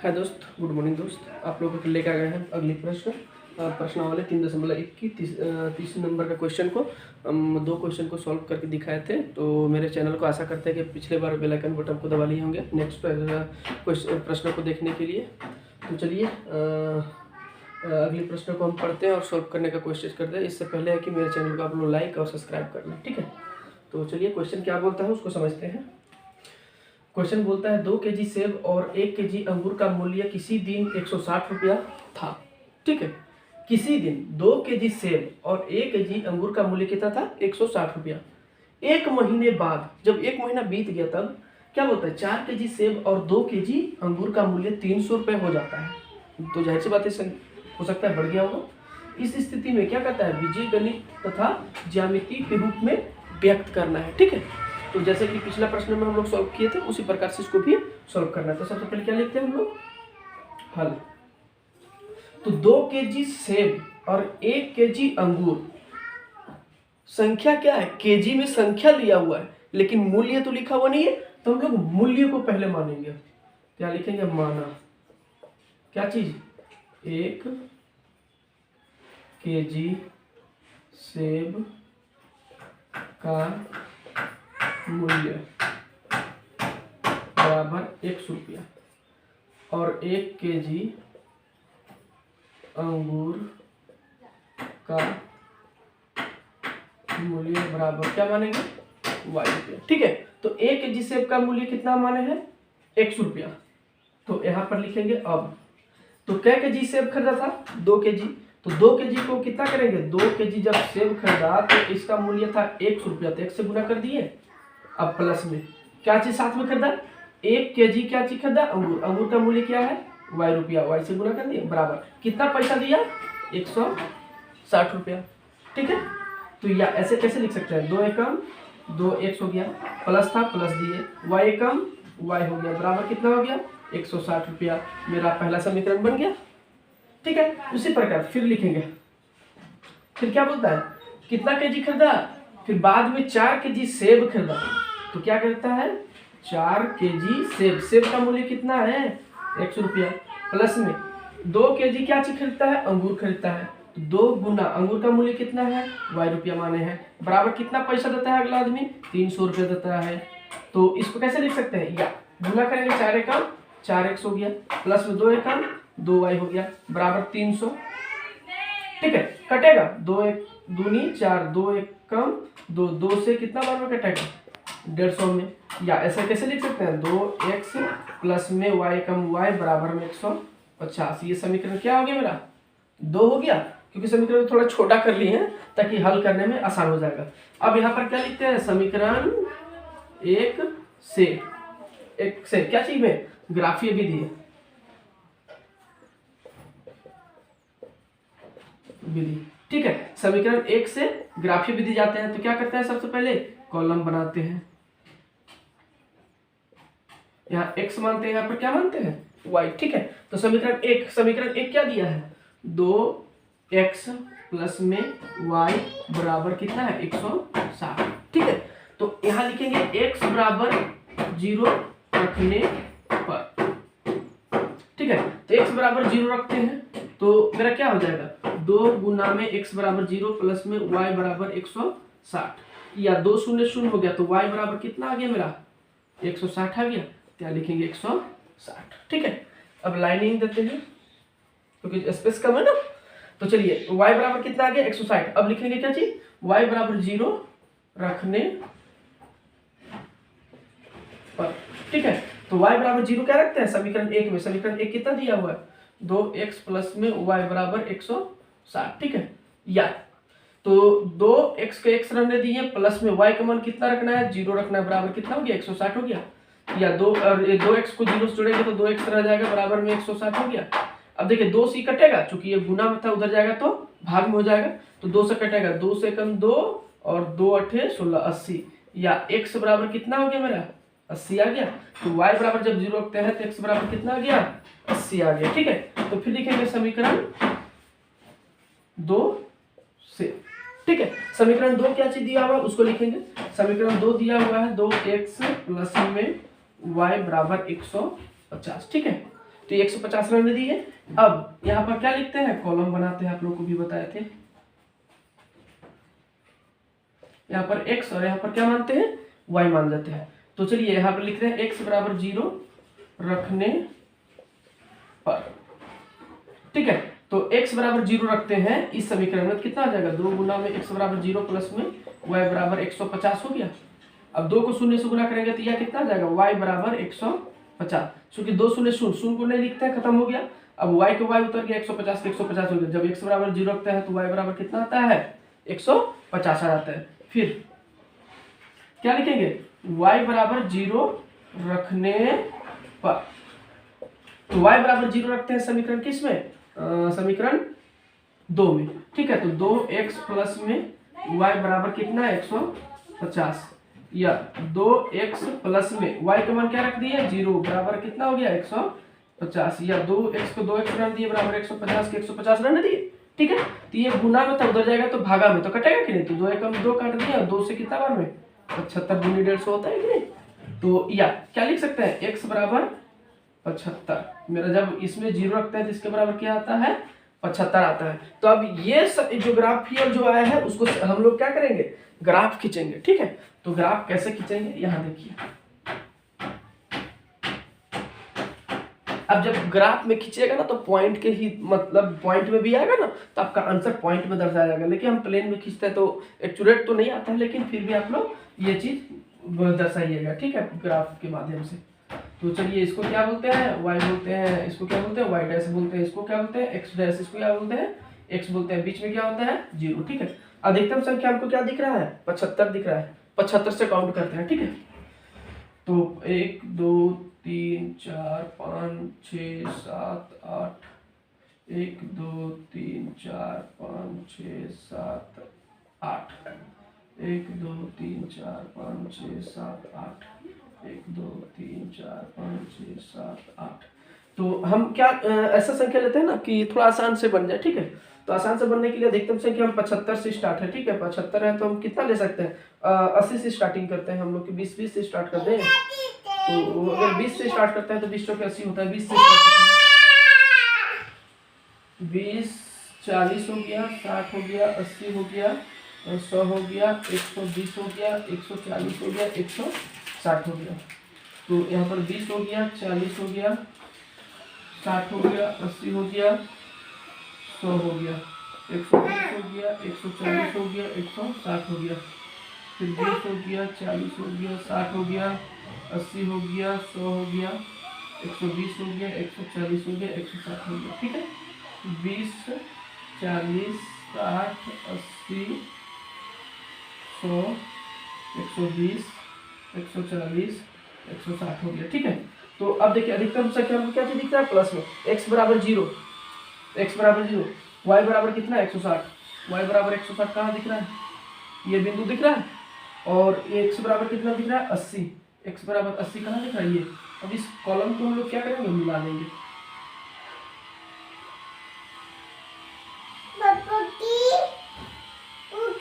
हाय दोस्त, good morning दोस्त। आप लोगों को लेकर आ गए हैं अगली प्रश्नावली 3.21 30 नंबर का क्वेश्चन को हम 2 क्वेश्चन को सॉल्व करके दिखाए थे। तो मेरे चैनल को आशा करते हैं कि पिछले बार बेल आइकन बटन को दबा लिए होंगे नेक्स्ट प्रश्न को देखने के लिए। तो चलिए अगले प्रश्न को हम पढ़ते हैं और सॉल्व करने का कोशिश करते हैं। इससे पहले है कि मेरे चैनल को आप लोग लाइक और सब्सक्राइब कर लें, ठीक है। तो चलिए क्वेश्चन क्या बोलता है उसको समझते हैं। क्वेश्चन बोलता है 2 केजी सेब और 1 केजी अंगूर का मूल्य किसी दिन 160 रुपया था, ठीक है। किसी दिन 2 केजी सेब और 1 केजी अंगूर का मूल्य कितना था? 160 रुपया। 1 महीने बाद, जब 1 महीना बीत गया तब क्या बोलता है? 4 केजी सेब और 2 केजी अंगूर का मूल्य 300 रुपये हो जाता है। तो जाहिर सी बात है हो सकता है बढ़ गया होगा। इस स्थिति में क्या कहता है? बीजगणित तथा ज्यामिति के रूप में व्यक्त करना है, ठीक है। तो जैसे कि पिछला प्रश्न में हम लोग सॉल्व किए थे उसी प्रकार से इसको भी सॉल्व करना है। तो सबसे पहले क्या लिखते हैं हम लोग? हल। तो 2 केजी सेब और 1 केजी अंगूर, संख्या क्या है? केजी में संख्या लिया हुआ है लेकिन मूल्य तो लिखा हुआ नहीं है, तो हम लोग मूल्य को पहले मानेंगे। क्या लिखेंगे? माना। क्या चीज? 1 केजी सेब का मूल्य बराबर 100 रुपया और 1 केजी अंगूर का मूल्य बराबर क्या मानेंगे? y रुपया, ठीक है। तो 1 केजी सेब का मूल्य कितना माने हैं? 100 रुपया। तो यहाँ पर लिखेंगे अब। तो क्या केजी सेब खरीदा था? 2 केजी। तो 2 केजी को कितना करेंगे? 2 केजी जब सेब खरीदा तो इसका मूल्य था 100 रुपया, तो 1 से गुना कर दिए। अब प्लस में क्या चीज साथ में खरीदा? 1 केजी क्या चीज खरीदा? अंगूर। अंगूर का मूल्य क्या है? y रुपया। y से गुना कर दिए बराबर कितना पैसा दिया? 160 रुपया, ठीक है। तो या ऐसे कैसे लिख सकते हैं? 2 एकम 2 1 हो गया, प्लस था प्लस दिए, y एकम y हो गया बराबर कितना हो गया? 160 रुपया। मेरा पहला समीकरण बन गया, ठीक है। उसी प्रकार फिर लिखेंगे। फिर क्या बोलता है? कितना केजी खरीदा? फिर बाद में 4 केजी सेब खरीदा। तो क्या करता है? 4 केजी सेब। सेब का मूल्य कितना है? 100 रुपया। प्लस में 2 केजी क्या चीज खरीदता है? अंगूर खरीदता है। तो 2 गुना अंगूर का मूल्य कितना है? y रुपया माने हैं बराबर कितना पैसा देता है अगला आदमी? 300 रुपया देता है। तो इसको कैसे लिख सकते हैं? या गुना करेंगे 4 एकम 4 x हो गया, प्लस में 2 एकम 2y हो गया बराबर 300, ठीक है। कटेगा 2 1 दूनी 4, 2 एकम 2, 2 से कितना बार में कटेगा? 150 में। या ऐसा कैसे लिख सकते हैं? 2x प्लस में y एकम y बराबर में 150। ये समीकरण क्या हो गया मेरा? 2 हो गया, क्योंकि समीकरण थोड़ा छोटा कर लिए हैं ताकि हल करने में आसान हो जाएगा। अब यहाँ पर क्या लिखते हैं? समीकरण 1 से क्या चीज में? ग्राफीय विधि विधि, ठीक है। समीकरण 1 से ग्राफीय विधि जाते हैं तो क्या करते हैं? सबसे पहले कॉलम बनाते हैं। यहाँ x मानते हैं, यहाँ पर क्या मानते हैं? y, ठीक है। तो समीकरण 1 क्या दिया है? 2x प्लस में y बराबर कितना है? 160, ठीक है। तो यहाँ लिखेंगे x बराबर 0 रखने पर, ठीक है। तो x बराबर 0 रखते हैं तो मेरा क्या हो जाएगा? 2 गुना में x बराबर 0 प्लस में y बराबर 160, या 2 शून्य शून्य हो गया तो y बराबर कितना आ गया मेरा? 160 आ गया। क्या लिखेंगे? 160, ठीक है। अब लाइनिंग देते हैं क्योंकि स्पेस कम है ना। तो चलिए y बराबर कितना आ गया? 160। अब लिखेंगे क्या चीज? y बराबर 0 रखने पर, ठीक है। तो y बराबर 0 क्या रखते हैं? समीकरण 1 में। समीकरण 1 कितना दिया हुआ है? 2x प्लस में y बराबर 160, ठीक है। या तो 2x के x रहने दिए, प्लस में y का मान कितना रखना है? 0 रखना है बराबर कितना हो गया? 160 हो गया। या 2x को 0 से जोड़ेंगे तो 2x रह जाएगा बराबर में 160 हो गया। अब देखिए 2 से कटेगा, चूंकि ये गुना में था, उधर जाएगा तो भाग में हो जाएगा। तो 2 से कटेगा, 2 से कम 2 और 2 8 16 80, या x बराबर कितना हो गया मेरा? 80 आ गया। तो y बराबर जब 0 रखते हैं तो x बराबर कितना आ गया? 80 आ गया, ठीक है। तो फिर लिखेंगे समीकरण 2 से, ठीक है। समीकरण 2 क्या चीज दिया हुआ उसको लिखेंगे। समीकरण 2 दिया हुआ है 2x प्लस में y बराबर 150, ठीक है। तो ये 150 रहने दिए। अब यहाँ पर क्या लिखते हैं, कॉलम बनाते हैं, आप लोग को भी बताए थे। यहाँ पर x और यहाँ पर क्या मानते हैं, y मान लेते हैं। तो चलिए यहाँ पर लिख रहे हैं x बराबर 0 रखने पर, ठीक है। तो x बराबर 0 रखते हैं इस समीकरण में, कितना आ जाएगा, 2 गुना में x बराबर 0 प्लस में y बराबर 150 हो गया। अब 2 को शून्य से गुना करेंगे तो यह कितना आ जाएगा, y बराबर 150, क्योंकि 2 शून्य शून्य, शून्य को नहीं लिखते हैं, खत्म हो गया। अब y के y उतर गया, 150 के 150 हो गया। जब x बराबर 0 रखते हैं तो y बराबर कितना आता है, 150 आ जाता है। फिर क्या लिखेंगे, y बराबर 0 रखने पर, तो y बराबर 0 रखते हैं समीकरण किस में, समीकरण 2 में, ठीक है। तो 2x प्लस में y बराबर कितना है, 150, या 2x प्लस में y का मान क्या रख दिए, 0 बराबर कितना हो गया, 150, या 2x को 2x रख दिए बराबर 150 के 150 रहने दिए, ठीक है। तो ये गुना में तो उधर जाएगा तो भागा में तो कटेगा कि नहीं, तो 2 एकम 2 काट दिया, 2 से कितना बार में 75 दूनी 150 होता है कि नहीं। तो या क्या लिख सकते हैं, x बराबर 75, मेरा जब इसमें 0 रखते हैं तो इसके बराबर क्या आता है, 75 आता है। तो अब ये जो ग्राफियल जो आया है उसको हम लोग क्या करेंगे, ग्राफ खींचेंगे, ठीक है। तो ग्राफ कैसे खींचेंगे, यहाँ देखिए। अब जब ग्राफ में खींचेगा ना तो पॉइंट के ही मतलब पॉइंट में भी आएगा ना, तो आपका आंसर पॉइंट में दर्शाया जाएगा। लेकिन हम प्लेन में खींचते हैं तो एक्यूरेट तो नहीं आता है, लेकिन फिर भी आप लोग ये चीज दर्शाइएगा, ठीक है, ग्राफ के माध्यम से। तो चलिए इसको क्या बोलते हैं, y बोलते हैं, इसको क्या बोलते हैं, y डैश बोलते हैं, इसको क्या बोलते हैं, x डैश, इसको क्या बोलते हैं, x बोलते हैं। बीच में क्या होता है, 0, ठीक है। अधिकतम संख्या हमको क्या दिख रहा है, 75 दिख रहा है। 75 से काउंट करते हैं, ठीक है। तो 1 2 3 4 5 6 7 8, 1 2 3 4 5 6 7 8, 1 2 3 4 5 6 7 8, 1 2 3 4 5 6 7 8। तो हम क्या ऐसा संख्या लेते हैं ना कि थोड़ा आसान से बन जाए, ठीक है। तो आसान से बनने के लिए अधिकतम संख्या हम 75 से स्टार्ट है, ठीक है। 75 है तो हम कितना ले सकते हैं, 80 से स्टार्टिंग करते हैं हम लोग, 20 से स्टार्ट करते हैं। तो अगर 20 से स्टार्ट करते हैं तो 20 के 80 होता है, 20 से स्टार्ट करते हैं, 20 40 हो गया, 60 हो गया, 80 हो गया, 100 हो गया, 120 हो गया, 140 हो गया, 160 हो गया। तो यहाँ पर 20 हो गया, 40 हो गया, 60 हो गया, 80 हो गया, 100 हो गया, 120 हो गया, 140 हो गया, 160 हो गया, फिर 20 हो गया, 40 हो गया, 60 हो गया, 80 हो गया, 100 हो गया, 120 हो गया, 140 हो गया, 160 हो गया, ठीक है। 20 40 60 80 100 120 140 160 हो गया, ठीक है। तो अब देखिए अधिकतम संख्या में क्या चीज दिखता है, प्लस में x बराबर 0, x बराबर 0, y बराबर कितना है 160, y बराबर 160 कहाँ दिख रहा है, ये बिंदु दिख रहा है। और x बराबर कितना दिख रहा है 80, x बराबर 80 कहाँ दिख रहा है ये। अब इस कॉलम को हम लोग क्या करेंगे, मिला देंगे,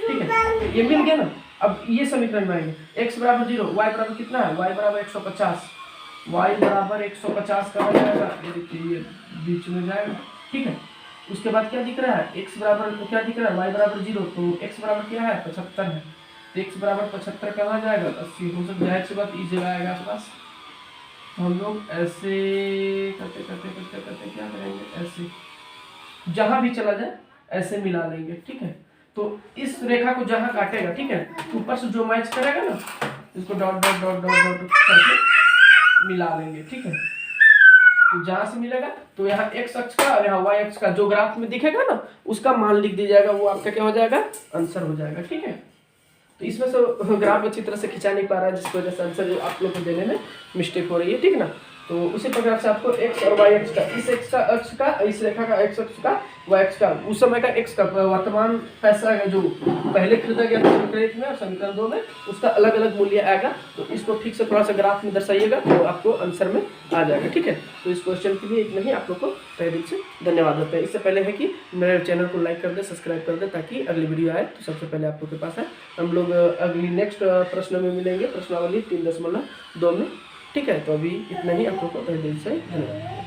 ठीक है, ये मिल गया ना। अब ये समीकरण में आएंगे, x बराबर 0, y बराबर कितना है, y बराबर 150, y बराबर 150 कहाँ जाएगा, ये देखिए ये बीच में जाएगा, ठीक है। उसके बाद क्या दिख रहा है, x बराबर क्या दिख रहा है, y बराबर 0, तो x बराबर क्या है 75 है, तो x बराबर 75 कहाँ जाएगा 80, हो सकता है, बात इस जगह आएगा आपके पास। तो हम लोग ऐसे करते करते करते करते क्या करेंगे, ऐसे जहां भी चला जाए ऐसे मिला लेंगे, ठीक है। तो इस रेखा को जहां काटेगा, ठीक है, ऊपर से जो मैच करेगा ना इसको dot dot dot dot dot करके मिला लेंगे, ठीक है। तो जहां से मिलेगा तो यहाँ x अक्ष का और यहाँ y अक्ष का जो ग्राफ में दिखेगा ना उसका मान लिख दिया जाएगा, वो आपका क्या हो जाएगा, आंसर हो जाएगा, ठीक है। तो इसमें से ग्राफ अच्छी तरह से खिंचा नहीं पा रहा है, जिसकी वजह से आंसर जो आप लोग को देने में मिस्टेक हो रही है, ठीक ना। तो उसी प्रकार से आपको x और y अक्ष का, इस x का अक्ष का, इस रेखा का x अक्ष का, y अक्ष का, उस समय का x का वर्तमान पैसा जो पहले खरीदा गया था समीकरण में और समीकरण 2 में, उसका अलग अलग मूल्य आएगा। तो इसको ठीक से थोड़ा सा ग्राफ में दर्शाइएगा तो आपको आंसर में आ जाएगा, ठीक है। तो इस क्वेश्चन के लिए इतना ही, आप लोग को तहे दिल से धन्यवाद देते हैं। इससे पहले है कि मेरे चैनल को लाइक कर दे, सब्सक्राइब कर दे, ताकि अगली वीडियो आए तो सबसे पहले आप लोग के पास है। हम लोग अगली नेक्स्ट प्रश्न में मिलेंगे, प्रश्नावली 3.2 में, ठीक है। तो अभी इतना ही, आप लोग को तहे दिल से धन्यवाद।